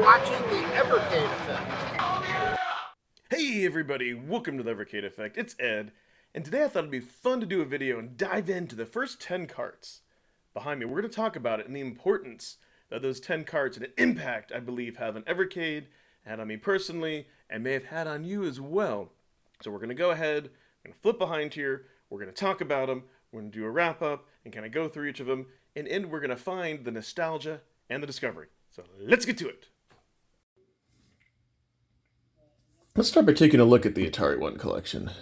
watching the Evercade Effect. Hey everybody, welcome to the Evercade Effect. It's Ed, and today I thought it'd be fun to do a video and dive into the first 10 carts behind me. We're going to talk about it and the importance that those 10 carts and the impact I believe have on Evercade, had on me personally, and may have had on you as well. So we're going to go ahead, we're going to flip behind here, we're going to talk about them, we're going to do a wrap up and kind of go through each of them, and in we're going to find the nostalgia and the discovery. So let's get to it. Let's start by taking a look at the Atari One collection.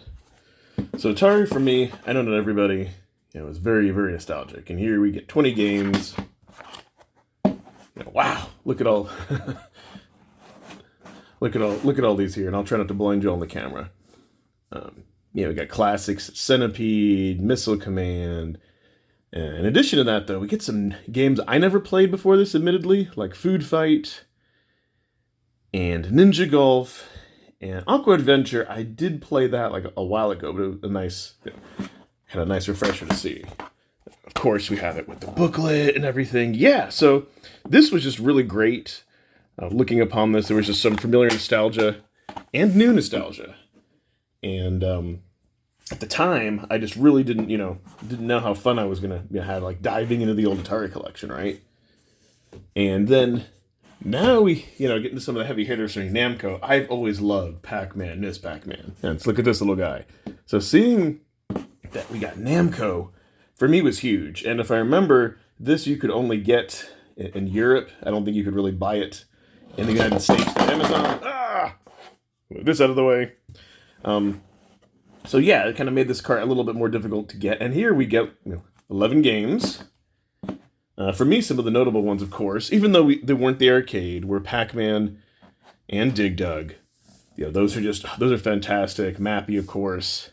So Atari, for me, I know not everybody, is very, very nostalgic. And here we get 20 games. Wow, look at all, look at all these here. And I'll try not to blind you on the camera. We got classics, Centipede, Missile Command. And in addition to that, though, we get some games I never played before this, admittedly, like Food Fight and Ninja Golf. And Aqua Adventure, I did play that like a while ago, but it was a nice, had a nice refresher to see. Of course, we have it with the booklet and everything. Yeah, so this was just really great. Looking upon this, there was just some familiar nostalgia and new nostalgia. And at the time, I just really didn't know how fun I was gonna have like diving into the old Atari collection, right? And then now we, get into some of the heavy hitters from Namco. I've always loved Pac-Man, Miss Pac-Man. And let's look at this little guy. So seeing that we got Namco, for me, was huge. And if I remember, this you could only get in Europe. I don't think you could really buy it in the United States through Amazon. Move this out of the way. So yeah, it kind of made this cart a little bit more difficult to get. And here we get 11 games. For me, some of the notable ones, of course, even though they weren't the arcade, were Pac-Man and Dig Dug. Those are fantastic. Mappy, of course.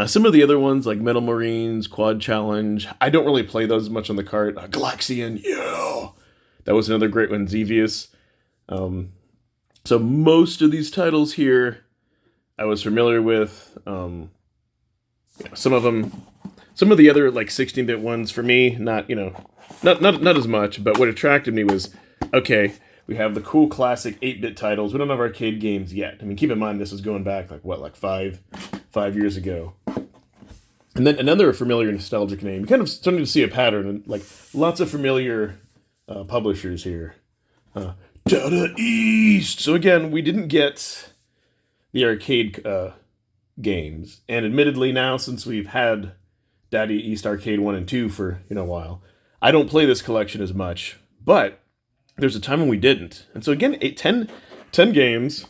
Some of the other ones, like Metal Marines, Quad Challenge, I don't really play those much on the cart. Galaxian, yeah! That was another great one, Xevious. So most of these titles here, I was familiar with. Some of them, some of the other, like, 16-bit ones, for me, not as much, but what attracted me was, okay, we have the cool classic 8-bit titles. We don't have arcade games yet. I mean, keep in mind, this is going back, like 5 years ago. And then another familiar nostalgic name. You kind of starting to see a pattern, and like lots of familiar publishers here. Data East! So again, we didn't get the arcade games. And admittedly now, since we've had Data East Arcade 1 and 2 for, a while, I don't play this collection as much, but there's a time when we didn't. And so again, 10 games.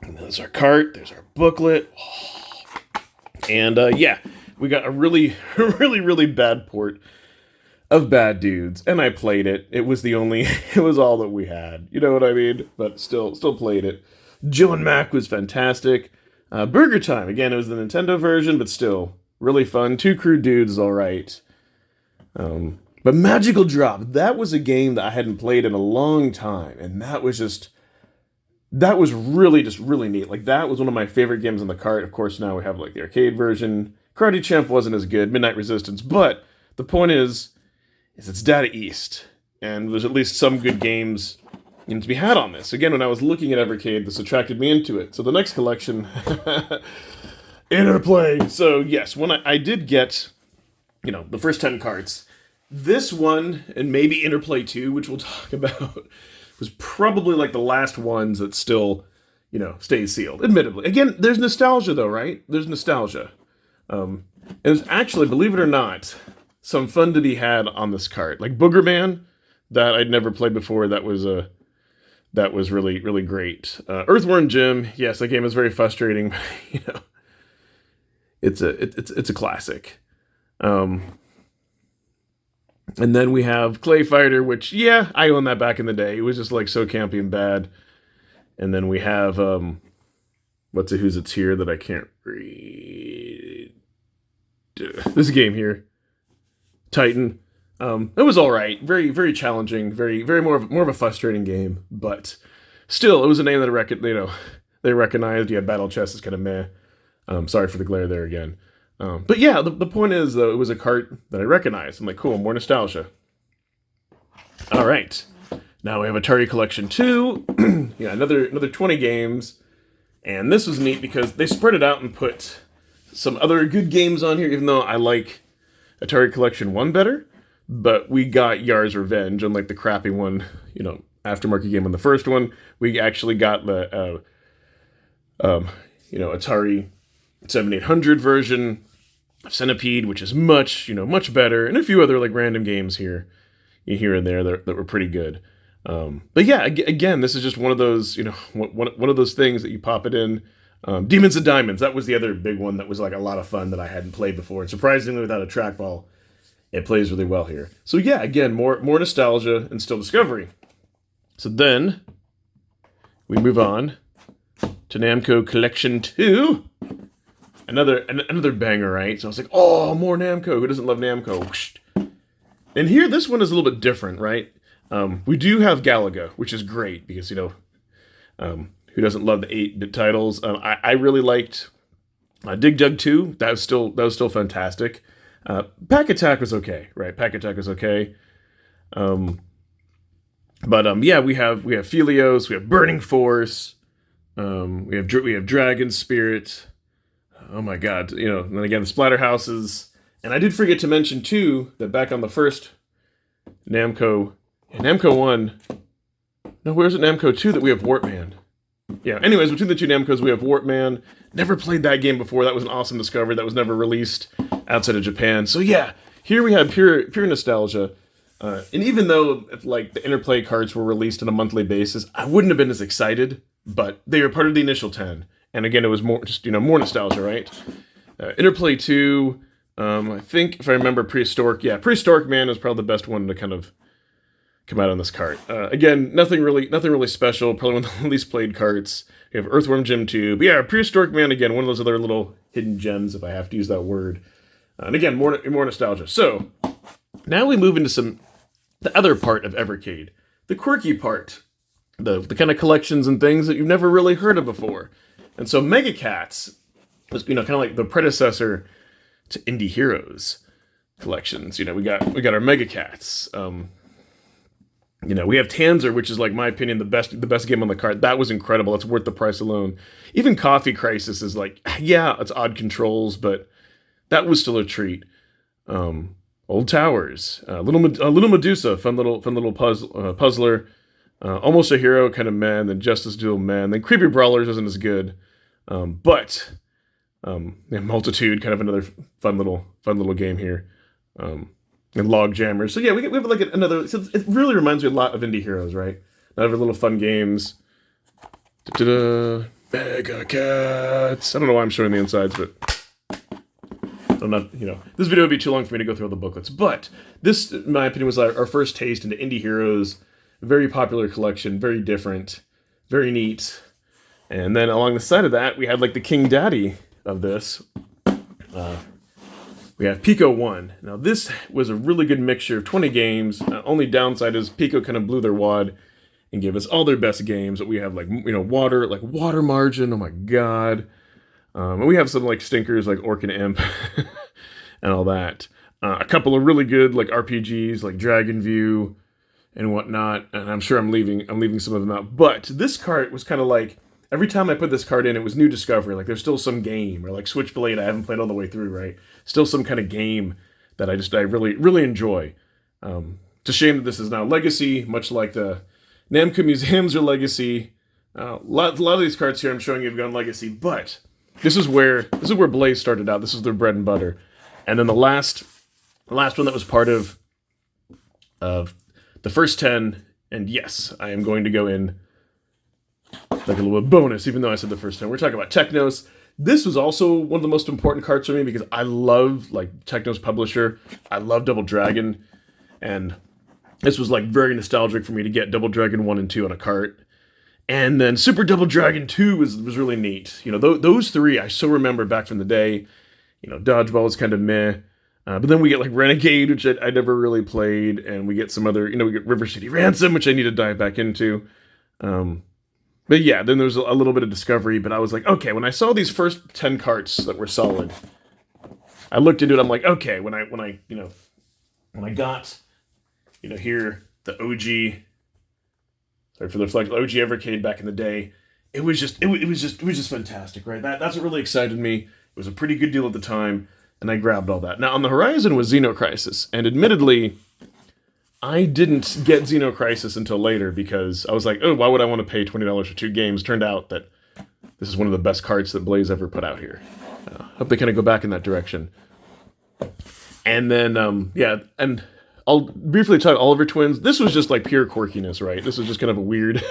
And there's our cart, there's our booklet. And we got a really, really, really bad port of Bad Dudes. And I played it. It was all that we had. You know what I mean? But still played it. Joe and Mac was fantastic. Burger Time, again, it was the Nintendo version, but still really fun. Two Crude Dudes is all right. But Magical Drop, that was a game that I hadn't played in a long time, and that was really neat. Like, that was one of my favorite games on the cart. Of course, now we have, like, the arcade version. Karate Champ wasn't as good, Midnight Resistance, but the point is it's Data East, and there's at least some good games to be had on this. Again, when I was looking at Evercade, this attracted me into it. So the next collection, Interplay. So yes, when I did get the first 10 carts. This one, and maybe Interplay 2, which we'll talk about, was probably like the last ones that still, stayed sealed, admittedly. Again, there's nostalgia, though, right? There's nostalgia. And there's actually, believe it or not, some fun to be had on this cart. Like Booger Man, that I'd never played before, that was really, really great. Earthworm Jim, yes, that game is very frustrating, but, it's a classic. And then we have Clay Fighter, which, I owned that back in the day. It was just like so campy and bad. And then we have, who's it's here that I can't read. This game here, Titan. It was all right. Very, very challenging. Very, very more of a frustrating game. But still, it was a name that they recognized. Yeah, Battle Chess is kind of meh. Sorry for the glare there again. But yeah, the point is, though, it was a cart that I recognized. I'm like, cool, more nostalgia. All right. Now we have Atari Collection 2. Yeah, another 20 games. And this was neat because they spread it out and put some other good games on here, even though I like Atari Collection 1 better. But we got Yar's Revenge, unlike the crappy one, aftermarket game on the first one. We actually got the, Atari 7800 version of Centipede, which is much better, and a few other like random games here and there that were pretty good. But yeah, again, this is just one of those, one of those things that you pop it in. Demons and Diamonds, that was the other big one that was like a lot of fun that I hadn't played before. And surprisingly, without a trackball, it plays really well here. So yeah, again, more nostalgia and still discovery. So then we move on to Namco Collection 2. Another banger, right? So I was like, oh, more Namco. Who doesn't love Namco? And here, this one is a little bit different, right? We do have Galaga, which is great because, who doesn't love the 8-bit titles? I really liked Dig Dug 2. That was still fantastic. Pack Attack was okay, right? Pack Attack was okay. Yeah, we have Phelios, we have Burning Force, we have Dragon Spirit. Oh my god, and then again the Splatterhouses. And I did forget to mention too that back on the first Namco 1. No, where's it Namco 2 that we have Warpman? Yeah, anyways, between the two Namcos we have Warpman. Never played that game before. That was an awesome discovery. That was never released outside of Japan. So yeah, here we have pure nostalgia. And even though like the Interplay cards were released on a monthly basis, I wouldn't have been as excited, but they were part of the initial 10. And again, it was more more nostalgia, right? Interplay 2, I think if I remember Prehistoric Man was probably the best one to kind of come out on this cart. Again, nothing really special, probably one of the least played carts. You have Earthworm Jim 2, but yeah, Prehistoric Man, again, one of those other little hidden gems, if I have to use that word. And again, more nostalgia. So, now we move into the other part of Evercade, the quirky part, the kind of collections and things that you've never really heard of before. And so Mega Cats was, kind of like the predecessor to Indie Heroes collections. We got our Mega Cats. We have Tanzer, which is like my opinion the best game on the card. That was incredible. It's worth the price alone. Even Coffee Crisis is like, yeah, it's odd controls, but that was still a treat. Old Towers, Little Medusa, fun little puzzler. Almost a Hero kind of man, then Justice Duel man, then Creepy Brawlers isn't as good, but Multitude, kind of another fun little game here, and Log Jammers. So yeah, we have like another. So it really reminds me a lot of Indie Heroes, right? Another little fun games. Mega Cats. I don't know why I'm showing the insides, but I'm not. This video would be too long for me to go through all the booklets. But this, in my opinion, was our first taste into Indie Heroes. Very popular collection, very different, very neat. And then along the side of that, we had like the King Daddy of this. We have Pico 1. Now this was a really good mixture of 20 games. Only downside is Pico kind of blew their wad and gave us all their best games. But we have like, Water Margin, oh my god. And we have some like stinkers like Orc and Imp and all that. A couple of really good like RPGs like Dragon View and whatnot, and I'm sure I'm leaving some of them out. But this cart was kind of like, every time I put this cart in, it was new discovery. Like there's still some game, or like Switchblade I haven't played all the way through, right? Still some kind of game that I really enjoy. It's a shame that this is now Legacy, much like the Namco Museums are Legacy. A lot of these carts here I'm showing you have gone Legacy, but this is where Blaze started out. This is their bread and butter. And then the last one that was part of the first 10, and yes, I am going to go in like a little bit bonus, even though I said the first 10. We're talking about Technos. This was also one of the most important cards for me because I love like Technos publisher. I love Double Dragon, and this was like very nostalgic for me to get Double Dragon 1 and 2 on a cart. And then Super Double Dragon 2 was really neat. Those three I so remember back from the day. Dodgeball was kind of meh. But then we get like Renegade, which I never really played, and we get some other, we get River City Ransom, which I need to dive back into. But yeah, then there's a little bit of discovery, but I was like, okay, when I saw these first 10 carts that were solid, I looked into it, I'm like, okay, when I got, here, the OG sorry for the reflection, OG Evercade back in the day. It was just fantastic, right? That's what really excited me. It was a pretty good deal at the time, and I grabbed all that. Now on the horizon was Xenocrisis, and admittedly, I didn't get Xenocrisis until later because I was like, oh, why would I want to pay $20 for 2 games? Turned out that this is one of the best carts that Blaze ever put out here. Hope they kind of go back in that direction. And then, yeah, and I'll briefly talk Oliver Twins. This was just like pure quirkiness, right? This was just kind of a weird,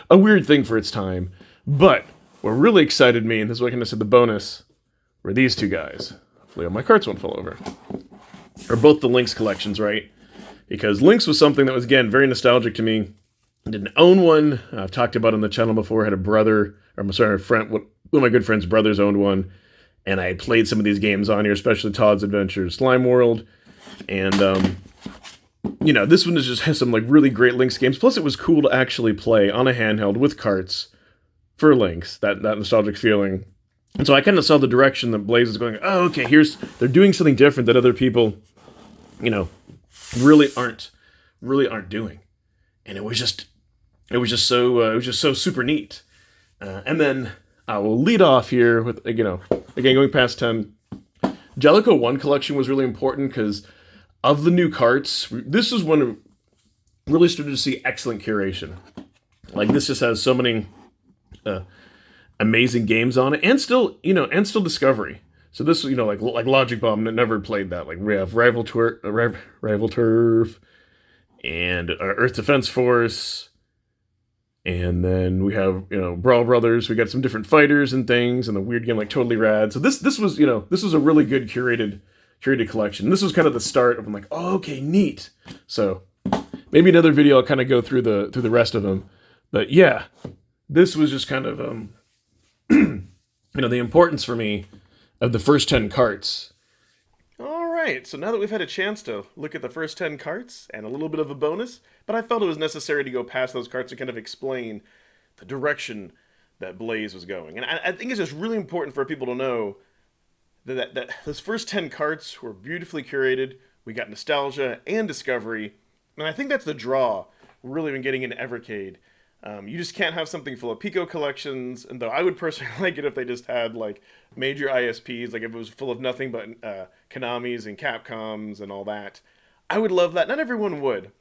a weird thing for its time. But what really excited me, and this is what I kind of said the bonus, were these 2 guys. Hopefully all my carts won't fall over. Are both the Lynx collections, right? Because Lynx was something that was, again, very nostalgic to me. I didn't own one. I've talked about it on the channel before. I had a brother, or I'm sorry, a friend, one of my good friend's brothers owned one. And I played some of these games on here, especially Todd's Adventures, Slime World. And, you know, this one just has some, like, really great Lynx games. Plus, it was cool to actually play on a handheld with carts for Lynx, that nostalgic feeling. And so I kind of saw the direction that Blaze is going, oh, okay, they're doing something different that other people, you know, really aren't doing. And it was just so super neat. And then I will lead off here with, you know, again, going past 10. Jellicoe 1 collection was really important because of the new carts, this is when I really started to see excellent curation. Like, this just has so many amazing games on it, and still Discovery. So this, you know, like Logic Bomb, never played that. Like, we have Rival Turf, and Earth Defense Force, and then we have, you know, Brawl Brothers. We got some different fighters and things, and the weird game like Totally Rad. So this was, you know, this was a really good curated collection. This was kind of the start of, I'm like, oh, okay, neat. So maybe another video I'll kind of go through the rest of them. But yeah, this was just kind of you know, the importance for me of the first 10 carts. All right, so now that we've had a chance to look at the first 10 carts and a little bit of a bonus, but I felt it was necessary to go past those carts to kind of explain the direction that Blaze was going. And I think it's just really important for people to know that those first 10 carts were beautifully curated. We got nostalgia and discovery, and I think that's the draw we're really been getting into Evercade. You just can't have something full of Pico collections, and though I would personally like it if they just had, like, major ISPs, like if it was full of nothing but Konamis and Capcoms and all that. I would love that. Not everyone would.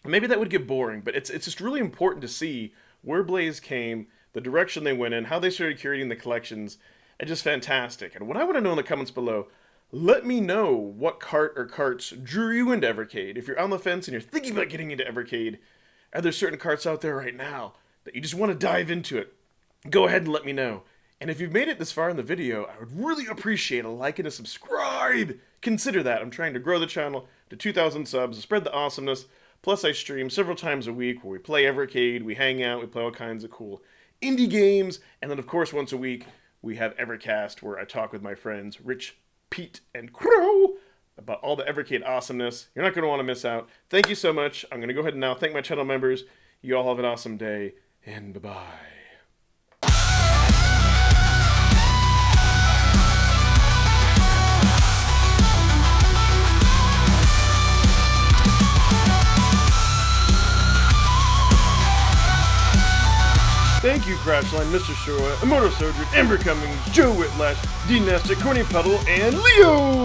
Maybe that would get boring, but it's just really important to see where Blaze came, the direction they went in, how they started curating the collections. It's just fantastic. And what I want to know in the comments below, let me know what cart or carts drew you into Evercade. If you're on the fence and you're thinking about getting into Evercade, are there certain carts out there right now that you just want to dive into it? Go ahead and let me know. And if you've made it this far in the video, I would really appreciate a like and a subscribe. Consider that. I'm trying to grow the channel to 2,000 subs, spread the awesomeness. Plus, I stream several times a week where we play Evercade, we hang out, we play all kinds of cool indie games. And then, of course, once a week, we have Evercast, where I talk with my friends Rich, Pete, and Crow about all the Evercade awesomeness. You're not going to want to miss out. Thank you so much. I'm going to go ahead and now thank my channel members. You all have an awesome day, and bye-bye. Thank you, Crashline, Mr. Showa, Immortal Sojourn, Amber Cummings, Joe Whitlash, D Nesta, Corny Puddle, and Leo!